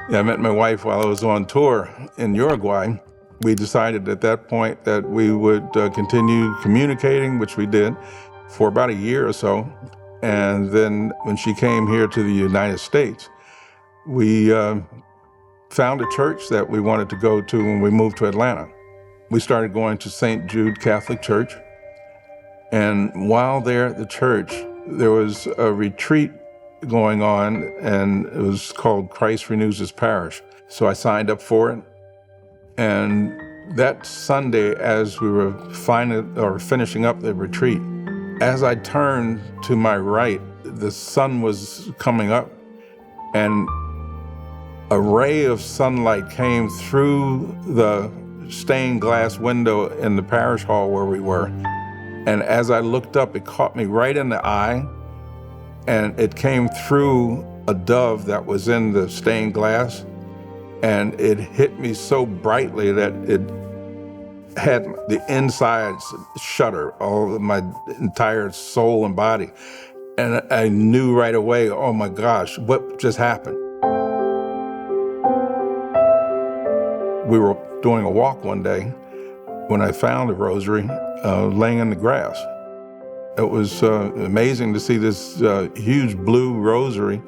Yeah, I met my wife while I was on tour in Uruguay. We decided at that point that we would continue communicating, which we did, for about a year or so. And then when she came here to the United States, we found a church that we wanted to go to when we moved to Atlanta. We started going to St. Jude Catholic Church. And while there at the church, there was a retreat going on, and it was called Christ Renews His Parish. So I signed up for it. And that Sunday, as we were finishing up the retreat, as I turned to my right, the sun was coming up, and a ray of sunlight came through the stained glass window in the parish hall where we were. And as I looked up, it caught me right in the eye, and it came through a dove that was in the stained glass, and it hit me so brightly that it had the insides shudder, all of my entire soul and body. And I knew right away, oh my gosh, what just happened? We were doing a walk one day when I found a rosary laying in the grass. It was amazing to see this huge blue rosary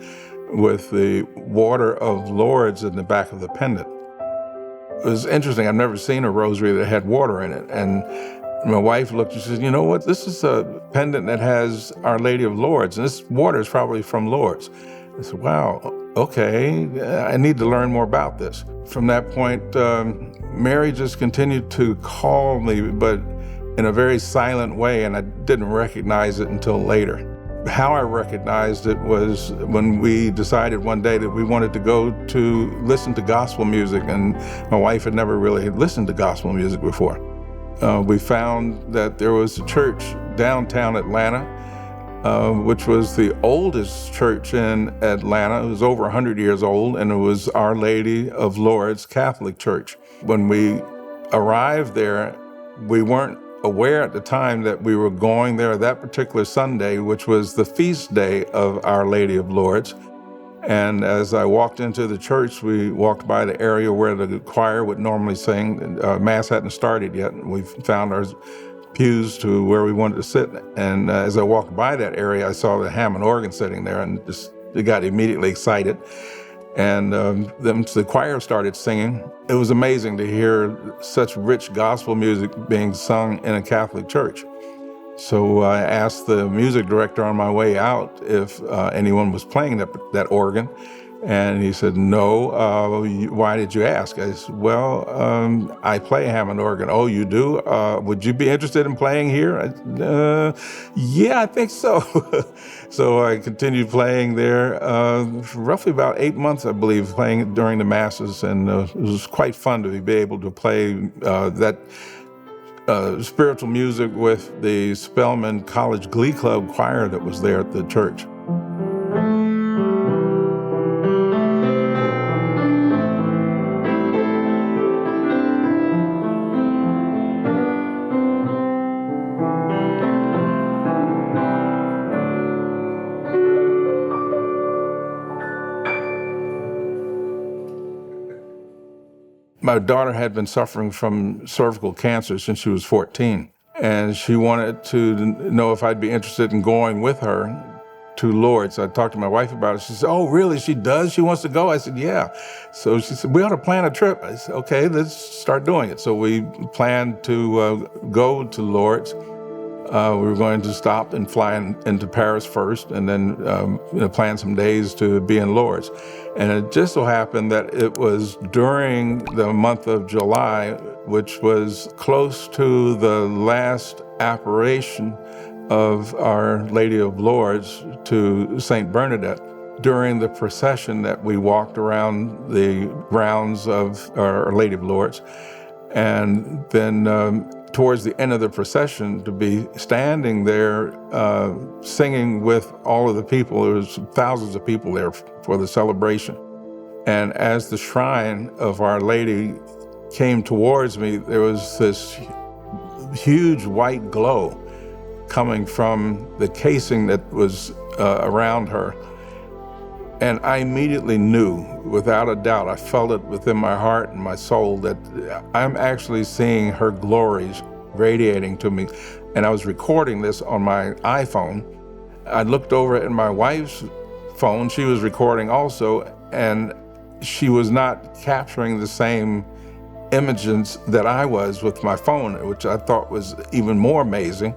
with the water of Lourdes in the back of the pendant. It was interesting. I've never seen a rosary that had water in it. And my wife looked and said, you know what? This is a pendant that has Our Lady of Lourdes, and this water is probably from Lourdes. I said, wow, okay, I need to learn more about this. From that point, Mary just continued to call me, but in a very silent way, and I didn't recognize it until later. How I recognized it was when we decided one day that we wanted to go to listen to gospel music, and my wife had never really listened to gospel music before. We found that there was a church downtown Atlanta, which was the oldest church in Atlanta. It was over 100 years old, and it was Our Lady of Lourdes Catholic Church. When we arrived there, we weren't aware at the time that we were going there that particular Sunday, which was the feast day of Our Lady of Lourdes. And as I walked into the church, we walked by the area where the choir would normally sing. Mass hadn't started yet, and we found our pews to where we wanted to sit. And as I walked by that area, I saw the Hammond organ sitting there, and just got immediately excited. And then the choir started singing. It was amazing to hear such rich gospel music being sung in a Catholic church. So I asked the music director on my way out if anyone was playing that organ. And he said, no. Why did you ask? I said, well, I play Hammond organ. Oh, you do? Would you be interested in playing here? Yeah, I think so. So I continued playing there roughly about 8 months, I believe, playing during the masses. And it was quite fun to be able to play that spiritual music with the Spelman College Glee Club choir that was there at the church. My daughter had been suffering from cervical cancer since she was 14, and she wanted to know if I'd be interested in going with her to Lourdes. I talked to my wife about it. She said, oh, really? She does? She wants to go? I said, yeah. So she said, we ought to plan a trip. I said, okay, let's start doing it. So we planned to go to Lourdes. We were going to stop and fly into Paris first, and then plan some days to be in Lourdes. And it just so happened that it was during the month of July, which was close to the last apparition of Our Lady of Lourdes to St. Bernadette. During the procession that we walked around the grounds of Our Lady of Lourdes, and then towards the end of the procession, to be standing there singing with all of the people. There was thousands of people there for the celebration. And as the shrine of Our Lady came towards me, there was this huge white glow coming from the casing that was around her. And I immediately knew, without a doubt, I felt it within my heart and my soul, that I'm actually seeing her glories radiating to me. And I was recording this on my iPhone. I looked over at my wife's phone. She was recording also, and she was not capturing the same images that I was with my phone, which I thought was even more amazing.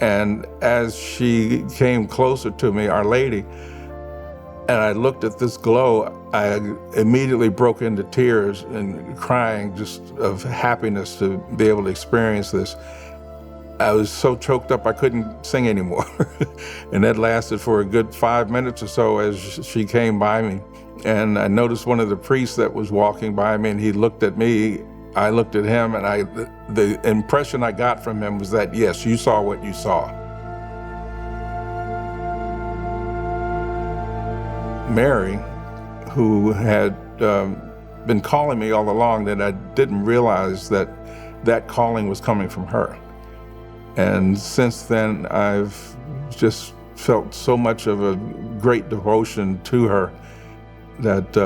And as she came closer to me, Our Lady, and I looked at this glow, I immediately broke into tears and crying just of happiness to be able to experience this. I was so choked up I couldn't sing anymore. And that lasted for a good 5 minutes or so as she came by me. And I noticed one of the priests that was walking by me, and he looked at me, I looked at him, and the impression I got from him was that, yes, you saw what you saw. Mary, who had been calling me all along, that I didn't realize that that calling was coming from her. And since then, I've just felt so much of a great devotion to her that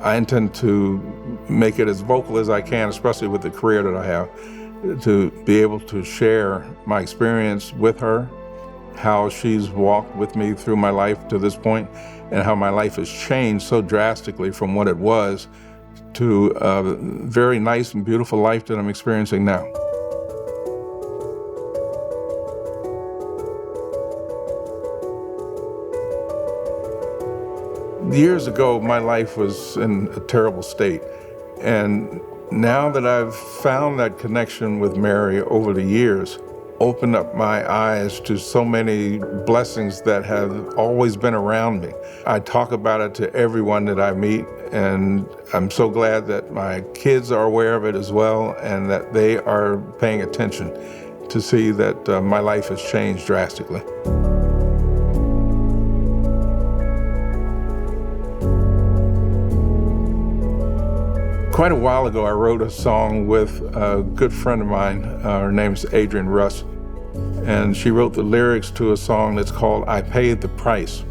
I intend to make it as vocal as I can, especially with the career that I have, to be able to share my experience with her, how she's walked with me through my life to this point, and how my life has changed so drastically from what it was to a very nice and beautiful life that I'm experiencing now. Years ago, my life was in a terrible state. And now that I've found that connection with Mary over the years, opened up my eyes to so many blessings that have always been around me. I talk about it to everyone that I meet, and I'm so glad that my kids are aware of it as well, and that they are paying attention to see that my life has changed drastically. Quite a while ago, I wrote a song with a good friend of mine. Her name's Adrienne Russ, and she wrote the lyrics to a song that's called I Paid the Price.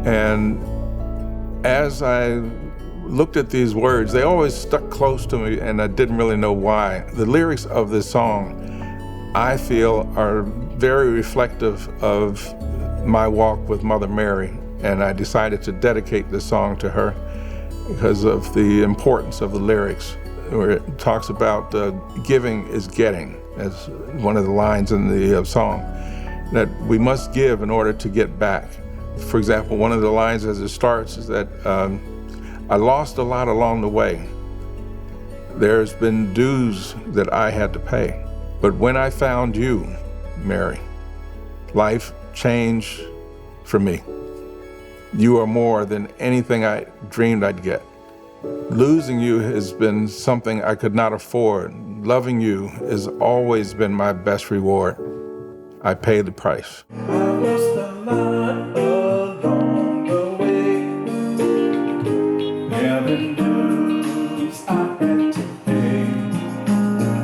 And as I looked at these words, they always stuck close to me, and I didn't really know why. The lyrics of this song, I feel, are very reflective of my walk with Mother Mary, and I decided to dedicate this song to her because of the importance of the lyrics, where it talks about giving is getting, as one of the lines in the song, that we must give in order to get back. For example, one of the lines as it starts is that I lost a lot along the way. There's been dues that I had to pay. But when I found you, Mary, life changed for me. You are more than anything I dreamed I'd get. Losing you has been something I could not afford. Loving you has always been my best reward. I paid the price. I lost a lot along the way. Never dues I had to pay.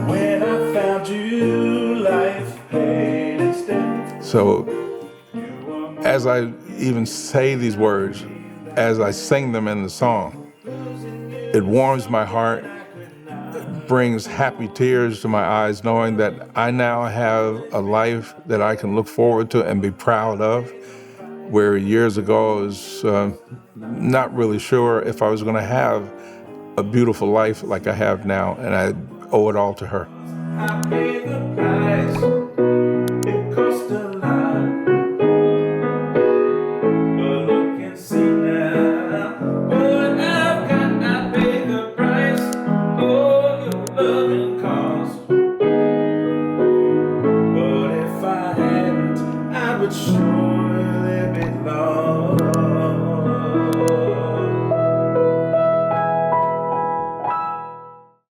When I found you, life paid instead. So, as I even say these words, as I sing them in the song, it warms my heart, it brings happy tears to my eyes, knowing that I now have a life that I can look forward to and be proud of, where years ago I was not really sure if I was going to have a beautiful life like I have now, and I owe it all to her. I paid the price, it cost a lot. Show